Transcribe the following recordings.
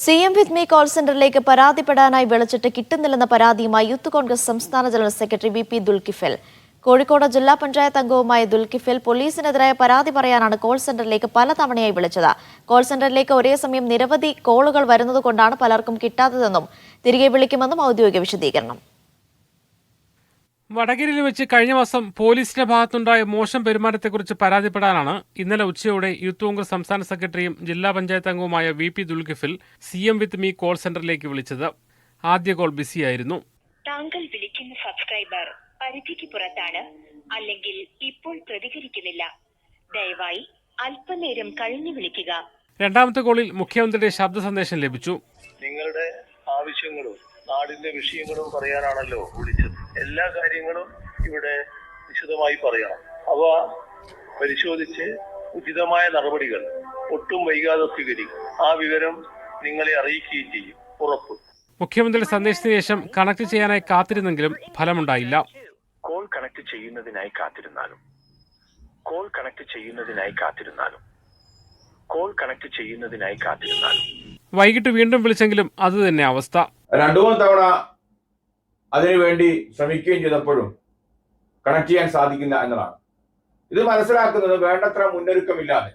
CM with me call സെന്ററിലേക്ക് പരാതിപ്പെടാനായി വിളിച്ചിട്ട് കിട്ടുന്നില്ലെന്ന പരാതിയുമായി യൂത്ത് കോൺഗ്രസ് സംസ്ഥാന general secretary VP Dulkifil. Kozhikode ജില്ലാ പഞ്ചായത്ത് അംഗവുമായ ദുൽകിഫിൽ പോലീസിനെതിരായ പരാതി പറയാനാണ് കോൾ സെന്ററിലേക്ക് പലതവണയായി വിളിച്ചത്. കോൾ സെന്ററിലേക്ക് ഒരേ സമയം നിരവധി കോളുകൾ വരുന്നതുകൊണ്ടാണ് പലർക്കും കിട്ടാത്തതെന്നും തിരികെ വിളിക്കുമെന്നും ഔദ്യോഗിക വിശദീകരണം. വടകരയിൽ വെച്ച് കഴിഞ്ഞ മാസം പോലീസിന്റെ ഭാഗത്തുണ്ടായ മോശം പെരുമാറ്റത്തെക്കുറിച്ച് പരാതിപ്പെടാനാണ് ഇന്നലെ ഉച്ചയോടെ യൂത്ത് കോൺഗ്രസ് സംസ്ഥാന സെക്രട്ടറിയും ജില്ലാ പഞ്ചായത്ത് അംഗവുമായ VP Dulkifil CM with me call സെന്ററിലേക്ക് വിളിച്ചത്. ആദ്യ കോൾ ബിസിയായിരുന്നു. താങ്കൾ വിളിക്കുന്ന സബ്സ്ക്രൈബർ പരിധിക്ക് പുറത്താണ്, അല്ലെങ്കിൽ ഇപ്പോൾ പ്രതികരിക്കുന്നില്ല. ദയവായി അല്പനേരം കഴിഞ്ഞു വിളിക്കുക. രണ്ടാമത്തെ കോളിൽ മുഖ്യമന്ത്രിയുടെ ശബ്ദ സന്ദേശം ലഭിച്ചു. നിങ്ങളുടെ ആവശ്യങ്ങളും നാടിന്റെ വിഷയങ്ങളും പറയാനാണല്ലോ വിളിച്ചത്. എല്ലാ കാര്യങ്ങളും ഇവിടെ വിശദമായി പറയണം. അവ പരിശോധിച്ച് ഉചിതമായ നടപടികൾ ഒട്ടും വൈകാതെ സ്വീകരിക്കും. ആ വിവരം നിങ്ങളെ അറിയിക്കുകയും ചെയ്യും. ഉറപ്പ്. മുഖ്യമന്ത്രിയുടെ സന്ദേശത്തിന് ശേഷം കണക്ട് ചെയ്യാനായി കാത്തിരുന്നെങ്കിലും ഫലമുണ്ടായില്ല. കോൾ കണക്ട് ചെയ്യുന്നതിനായി കാത്തിരുന്നാലും കോൾ കണക്ട് ചെയ്യുന്നതിനായി കാത്തിരുന്നാലും കോൾ കണക്ട് ചെയ്യുന്നതിനായി കാത്തിരുന്നാലും വൈകിട്ട് വീണ്ടും വിളിച്ചെങ്കിലും അത് തന്നെ അവസ്ഥ. രണ്ടു മൂന്ന് തവണ അതിനുവേണ്ടി ശ്രമിക്കുകയും ചെയ്തപ്പോഴും കണക്ട് ചെയ്യാൻ സാധിക്കില്ല എന്നതാണ്. ഇത് മനസ്സിലാക്കുന്നത് വേണ്ടത്ര മുന്നൊരുക്കമില്ലാതെ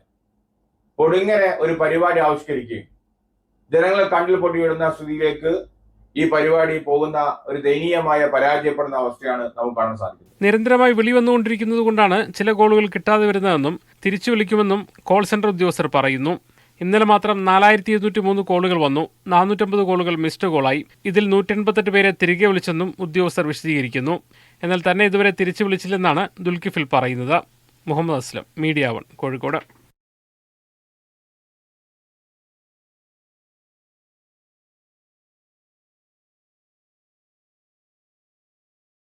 പൊടുങ്ങനെ ഒരു പരിപാടി ആവിഷ്കരിക്കുകയും ജനങ്ങളെ കണ്ണിൽ പൊട്ടിയിടുന്ന സ്ഥിതിയിലേക്ക് ഈ പരിപാടി പോകുന്ന ഒരു ദയനീയമായ പരാജയപ്പെടുന്ന അവസ്ഥയാണ് നമുക്ക് കാണാൻ സാധിക്കുന്നത്. നിരന്തരമായി വിളി വന്നുകൊണ്ടിരിക്കുന്നത് കൊണ്ടാണ് ചില കോളുകൾ കിട്ടാതെ വരുന്നതെന്നും തിരിച്ചു വിളിക്കുമെന്നും കോൾ സെന്റർ ഉദ്യോഗസ്ഥർ പറയുന്നു. ഇന്നലെ മാത്രം 4203 കോളുകൾ വന്നു. 450 കോളുകൾ മിസ്ഡ് കോളായി. ഇതിൽ 188 പേരെ തിരികെ വിളിച്ചെന്നും ഉദ്യോഗസ്ഥർ വിശദീകരിക്കുന്നു. എന്നാൽ തന്നെ ഇതുവരെ തിരിച്ചു വിളിച്ചില്ലെന്നാണ് ദുൽകിഫിൽ പറയുന്നത്. മുഹമ്മദ് അസ്ലം, മീഡിയ 1, കോഴിക്കോട്.